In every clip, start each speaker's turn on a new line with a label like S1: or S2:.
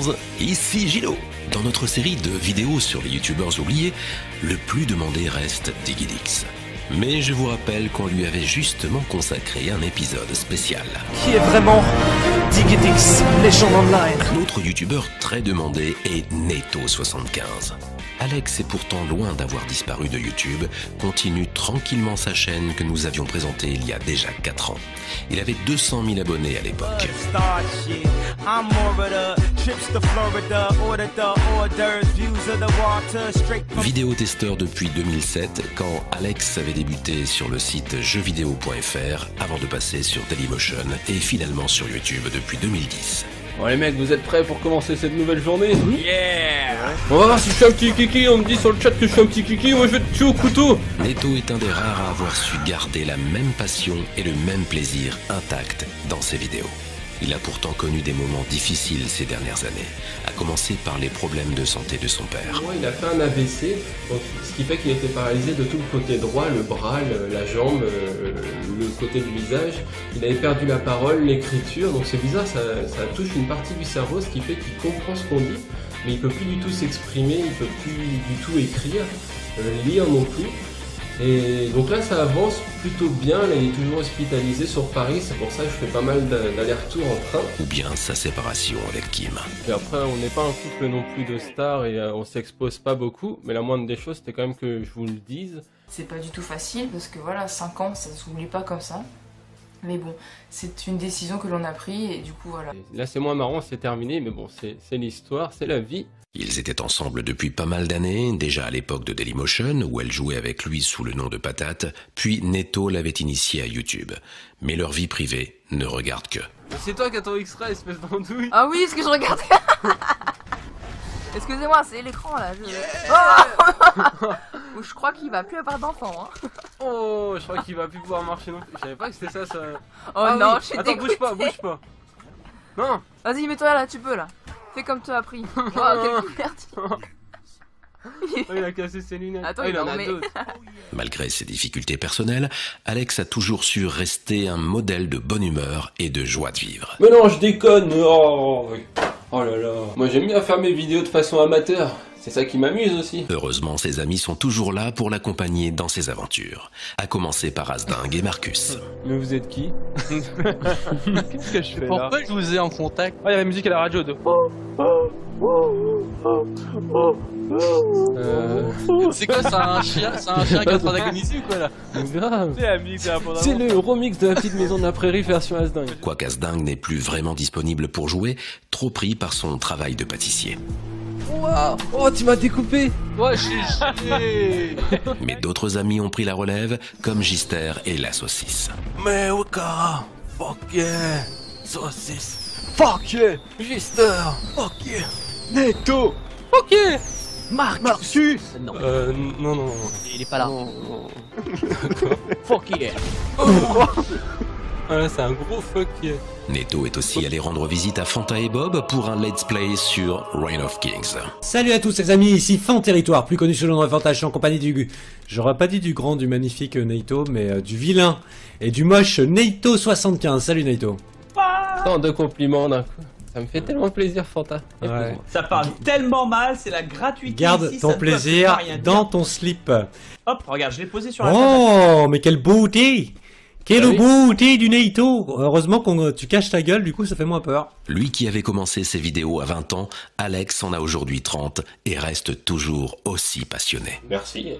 S1: 315, ici Gilo. Dans notre série de vidéos sur les youtubeurs oubliés, le plus demandé reste Digidix. Mais je vous rappelle qu'on lui avait justement consacré un épisode spécial.
S2: Qui est vraiment Digidix, légende online?
S1: L'autre youtubeur très demandé est Neto75. Alex est pourtant loin d'avoir disparu de YouTube, continue tranquillement sa chaîne que nous avions présentée il y a déjà 4 ans. Il avait 200 000 abonnés à l'époque. Vidéotesteur depuis 2007, quand Alex avait débuté sur le site jeuxvideo.fr avant de passer sur Dailymotion et finalement sur YouTube depuis 2010.
S3: Bon les mecs, vous êtes prêts pour commencer cette nouvelle journée? Yeah! On va voir si je suis un petit kiki, on me dit sur le chat que je suis un petit kiki, moi je vais te tuer au couteau!
S1: Neto est un des rares à avoir su garder la même passion et le même plaisir intact dans ses vidéos. Il a pourtant connu des moments difficiles ces dernières années, à commencer par les problèmes de santé de son père.
S3: Ouais, il a fait un AVC, donc, ce qui fait qu'il était paralysé de tout le côté droit, le bras, la jambe, le côté du visage. Il avait perdu la parole, l'écriture, donc c'est bizarre, ça touche une partie du cerveau, ce qui fait qu'il comprend ce qu'on dit, mais il peut plus du tout s'exprimer, il peut plus du tout écrire, lire non plus. Et donc là ça avance plutôt bien, là il est toujours hospitalisé sur Paris, c'est pour ça que je fais pas mal d'allers-retours en train.
S1: Ou bien sa séparation avec Kim.
S3: Et après on n'est pas un couple non plus de stars et on s'expose pas beaucoup, mais la moindre des choses c'était quand même que je vous le dise.
S4: C'est pas du tout facile parce que voilà, 5 ans ça s'oublie pas comme ça. Mais bon, c'est une décision que l'on a prise et du coup voilà.
S3: Et là c'est moins marrant, c'est terminé, mais bon c'est l'histoire, c'est la vie.
S1: Ils étaient ensemble depuis pas mal d'années, déjà à l'époque de Dailymotion, où elle jouait avec lui sous le nom de Patate, puis Neto l'avait initié à YouTube. Mais leur vie privée ne regarde que.
S3: C'est toi qui as ton X-Ray, espèce d'andouille.
S4: Ah oui, ce que je regardais. Excusez-moi, c'est l'écran là. Oh je crois qu'il va plus avoir d'enfants. Hein.
S3: Oh, je crois qu'il va plus pouvoir marcher non plus. Je savais pas que c'était ça.
S4: Oh ah, non, oui. Je suis
S3: Attends,
S4: dégoûtée.
S3: bouge pas. Non.
S4: Vas-y, mets-toi là, tu peux là. Fais comme tu as appris. Oh, quelle merde.
S3: Oh, il a cassé ses lunettes.
S4: Attends,
S3: il en a d'autres.
S1: Malgré ses difficultés personnelles, Alex a toujours su rester un modèle de bonne humeur et de joie de vivre.
S3: Mais non, je déconne. Oh là là. Moi j'aime bien faire mes vidéos de façon amateur. C'est ça qui m'amuse aussi.
S1: Heureusement, ses amis sont toujours là pour l'accompagner dans ses aventures. À commencer par Asding et Marcus.
S3: Mais vous êtes qui?
S5: Qu'est-ce que je fais
S6: Pourquoi je vous ai en contact?
S5: Ah, il y a la musique à la radio de...
S6: C'est quoi, c'est un chien qui est en train d'agoniser ou quoi là?
S3: Grave.
S5: C'est la musique de la bande-annonce.
S3: C'est le remix de la petite maison de la prairie version Asding.
S1: Quoique Asding n'est plus vraiment disponible pour jouer, trop pris par son travail de pâtissier.
S3: Wow. Oh, tu m'as découpé.
S6: Ouais, j'ai...
S1: Mais d'autres amis ont pris la relève, comme Gister et la saucisse.
S2: Mais Waka, fuck yeah, saucisse, fuck yeah, Gister, fuck yeah, Neto,
S6: Ok.
S2: Marcus, non,
S3: Non.
S6: Il est pas là.
S3: Non.
S2: fuck yeah.
S3: Ah là, c'est un gros fuck yeah.
S1: Neto est aussi allé rendre visite à Fanta et Bob pour un let's play sur Reign of Kings.
S7: Salut à tous les amis, ici Fanterritoire, plus connu sous le nom de Fantage, je suis en compagnie du... J'aurais pas dit du grand, du magnifique Neito, mais du vilain et du moche Neto75. Salut Neito.
S3: Tant de compliments d'un coup. Ça me fait tellement plaisir, Fanta.
S7: Ouais.
S5: Ça parle tellement mal, c'est la gratuité.
S7: Garde
S5: ici,
S7: ton
S5: ça ne peut
S7: plaisir
S5: absolument rien
S7: dans
S5: dire.
S7: ton slip.
S5: Hop, regarde, je l'ai posé sur la
S7: Oh, mais quelle beauté! Quelle
S3: Ah oui.
S7: beauté du Neito! Heureusement que tu caches ta gueule, du coup ça fait moins peur.
S1: Lui qui avait commencé ses vidéos à 20 ans, Alex en a aujourd'hui 30 et reste toujours aussi passionné.
S3: Merci.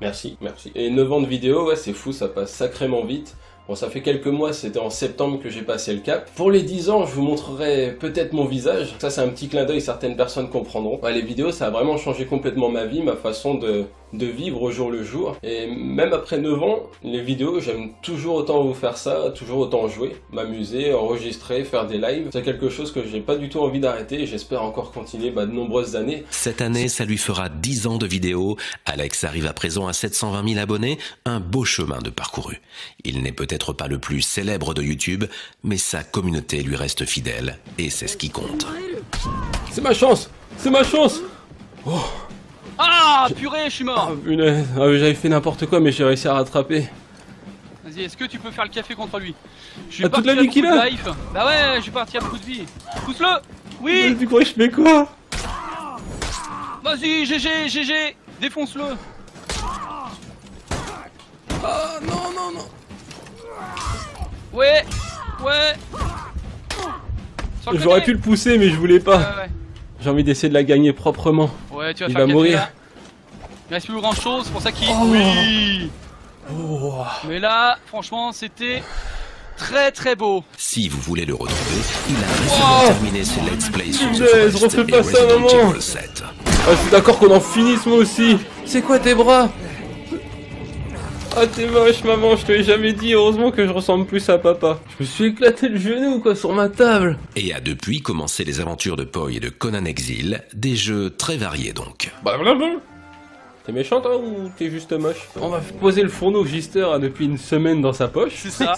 S3: Et 9 ans de vidéo, ouais, c'est fou, ça passe sacrément vite. Bon, ça fait quelques mois, c'était en septembre que j'ai passé le cap. Pour les 10 ans, je vous montrerai peut-être mon visage. Ça, c'est un petit clin d'œil, certaines personnes comprendront. Ouais, les vidéos, ça a vraiment changé complètement ma vie, ma façon de vivre au jour le jour. Et même après 9 ans, les vidéos, j'aime toujours autant vous faire ça, toujours autant jouer, m'amuser, enregistrer, faire des lives. C'est quelque chose que j'ai pas du tout envie d'arrêter et j'espère encore continuer de nombreuses années.
S1: Cette année, ça lui fera 10 ans de vidéos. Alex arrive à présent à 720 000 abonnés, un beau chemin de parcouru. Il n'est peut-être pas le plus célèbre de YouTube, mais sa communauté lui reste fidèle et c'est ce qui compte.
S3: C'est ma chance! C'est ma chance! Oh!
S6: Ah, purée, je suis mort.
S3: Ah, punaise. Ah, j'avais fait n'importe quoi, mais j'ai réussi à rattraper.
S6: Vas-y, est-ce que tu peux faire le café contre lui? Je
S3: Ah, toute la vie qu'il a.
S6: Bah ouais, je vais partir à coup de vie. Pousse-le. Oui.
S3: Tu crois que je fais quoi?
S6: Vas-y, GG, défonce-le.
S3: Ah non, non, non.
S6: Ouais.
S3: J'aurais pu le pousser, mais je voulais pas.
S6: Ouais.
S3: J'ai envie d'essayer de la gagner proprement.
S6: Ouais, tu vas
S3: Il
S6: faire
S3: va mourir.
S6: là. Il reste plus grand chose, c'est pour ça qu'il...
S3: Oh.
S6: Oui.
S3: Oh.
S6: Mais là, franchement, c'était très beau.
S1: Si vous voulez le retrouver, il a récemment terminé ses let's play sur The
S3: Punaise,
S1: Forest
S3: refais
S1: et
S3: pas ça,
S1: Resident
S3: maman.
S1: Evil 7.
S3: Ah, je suis d'accord qu'on en finisse moi aussi. C'est quoi tes bras? Ah t'es moche maman, je te l'ai jamais dit, heureusement que je ressemble plus à papa. Je me suis éclaté le genou quoi sur ma table.
S1: Et a depuis commencé les aventures de Poi et de Conan Exil, des jeux très variés donc.
S3: T'es méchant toi ou t'es juste moche? On va poser le fourneau que Gister a depuis une semaine dans sa poche.
S6: C'est ça.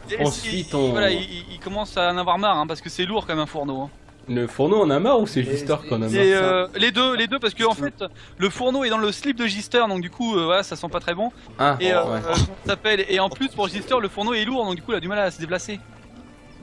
S6: Et
S3: Ensuite, on...
S6: Voilà, il commence à en avoir marre, hein, parce que c'est lourd comme un fourneau. Hein.
S3: Le fourneau on a marre ou c'est Gister qu'on a marre?
S6: Et, les deux, parce que en fait, le fourneau est dans le slip de Gister, donc du coup, voilà, ça sent pas très bon.
S3: Ah,
S6: Et,
S3: ouais.
S6: ça s'appelle. Et en plus, pour Gister, le fourneau est lourd, donc du coup, il a du mal à se déplacer.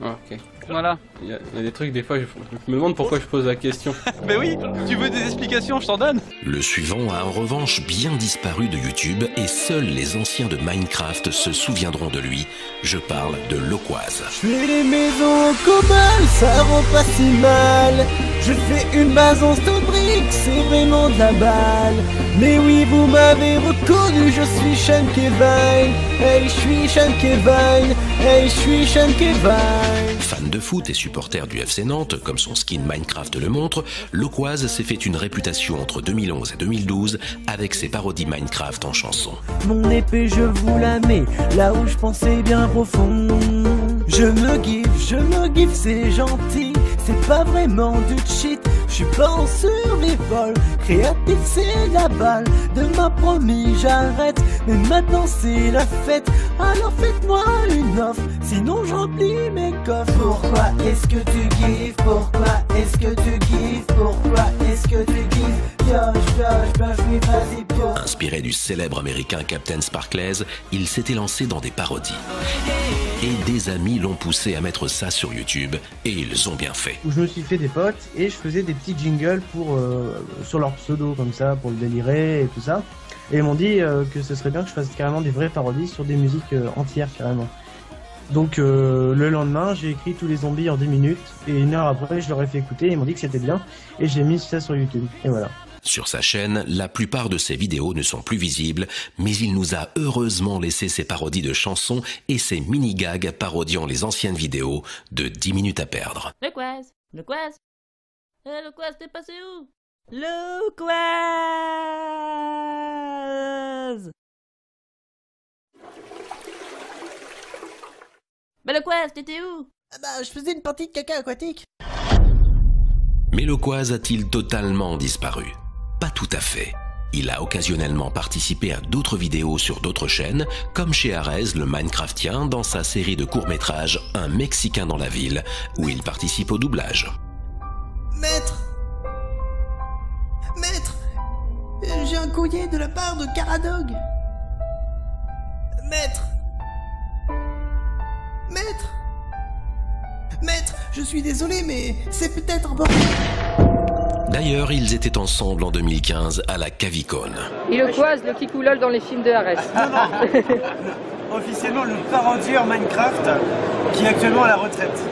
S3: Ah, ok.
S6: Voilà.
S3: Il y a des trucs, des fois, je me demande pourquoi je pose la question.
S6: Mais oui, tu veux des explications, je t'en donne.
S1: Le suivant a en revanche bien disparu de YouTube et seuls les anciens de Minecraft se souviendront de lui. Je parle de Loquaz.
S2: Je fais les maisons communes, ça rend pas si mal. Je fais une base en stone brick, c'est vraiment de la balle. Mais oui, vous m'avez reconnu, je suis Sean Kevin. Hey, je suis Sean Kevin. Hey, je suis Sean Kevin.
S1: Fan de foot et supporter du FC Nantes, comme son skin Minecraft le montre, Loquaz s'est fait une réputation entre 2011 et 2012 avec ses parodies Minecraft en chansons.
S2: Mon épée, je vous la mets là où je pensais bien profond. Je me give, c'est gentil. C'est pas vraiment du cheat. Je suis pas en survival. Créatif, c'est la balle. Demain promis, j'arrête. Mais maintenant, c'est la fête. Alors faites-moi une offre. Sinon, je remplis mes coffres. Pourquoi est-ce que tu gives? Pourquoi est-ce que tu gives? Pourquoi est-ce que tu gives? Pioche, oui, vas-y, pioche.
S1: Inspiré du célèbre américain Captain Sparklez, il s'était lancé dans des parodies. Et des amis l'ont poussé à mettre ça sur YouTube, et ils ont bien fait.
S8: Où je me suis fait des potes et je faisais des petits jingles pour sur leur pseudo comme ça pour le délirer et tout ça. Et ils m'ont dit que ce serait bien que je fasse carrément des vraies parodies sur des musiques entières carrément. Donc le lendemain j'ai écrit tous les zombies en 10 minutes et une heure après je leur ai fait écouter et ils m'ont dit que c'était bien et j'ai mis ça sur YouTube et voilà.
S1: Sur sa chaîne, la plupart de ses vidéos ne sont plus visibles, mais il nous a heureusement laissé ses parodies de chansons et ses mini-gags parodiant les anciennes vidéos de 10 minutes à perdre.
S9: Loquaz, t'es passé où?
S2: Loquaz.
S9: Bah Loquaz, t'étais où?
S2: Ah bah, je faisais une partie de caca aquatique.
S1: Mais Loquaz a-t-il totalement disparu? Pas tout à fait. Il a occasionnellement participé à d'autres vidéos sur d'autres chaînes, comme chez Arez le Minecraftien dans sa série de courts-métrages Un Mexicain dans la ville, où il participe au doublage.
S2: Maître, j'ai un courrier de la part de Caradog. Maître, je suis désolé, mais c'est peut-être un bordel.
S1: D'ailleurs, ils étaient ensemble en 2015 à la Cavicone.
S10: Et Loquaz, le kikoulol dans les films de Arès.
S8: Non. Officiellement le parodieur Minecraft qui est actuellement à la retraite.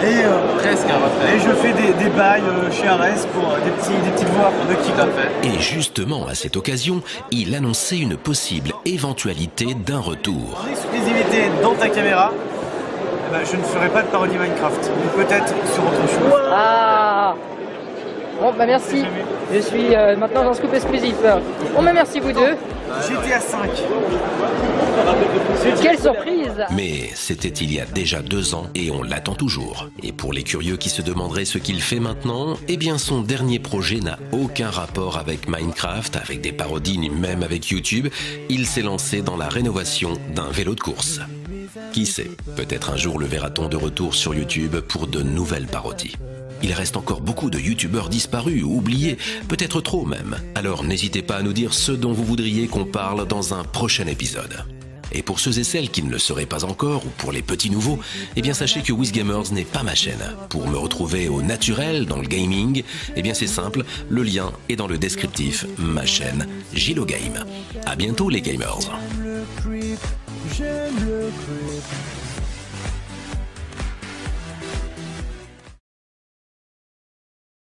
S8: Et
S6: Presque un retraite.
S8: Et je fais des bails chez Arès pour des petites voix pour de qui t'as fait.
S1: Et justement, à cette occasion, il annonçait une possible éventualité d'un retour.
S8: En exclusivité dans ta caméra, eh ben, je ne ferai pas de parodie Minecraft, mais peut-être sur autre chose.
S10: Ah. Bon bah merci, je suis maintenant dans Scoop exclusif. Bon bah merci vous deux.
S8: GTA 5.
S10: Quelle surprise!
S1: Mais c'était il y a déjà 2 ans et on l'attend toujours. Et pour les curieux qui se demanderaient ce qu'il fait maintenant, eh bien son dernier projet n'a aucun rapport avec Minecraft, avec des parodies ni même avec YouTube. Il s'est lancé dans la rénovation d'un vélo de course. Qui sait, peut-être un jour le verra-t-on de retour sur YouTube pour de nouvelles parodies. Il reste encore beaucoup de youtubeurs disparus ou oubliés, peut-être trop même. Alors n'hésitez pas à nous dire ce dont vous voudriez qu'on parle dans un prochain épisode. Et pour ceux et celles qui ne le seraient pas encore, ou pour les petits nouveaux, eh bien sachez que WizGamers n'est pas ma chaîne. Pour me retrouver au naturel dans le gaming, eh bien c'est simple, le lien est dans le descriptif, ma chaîne Gilo Game. À bientôt les gamers.
S2: J'aime le creep.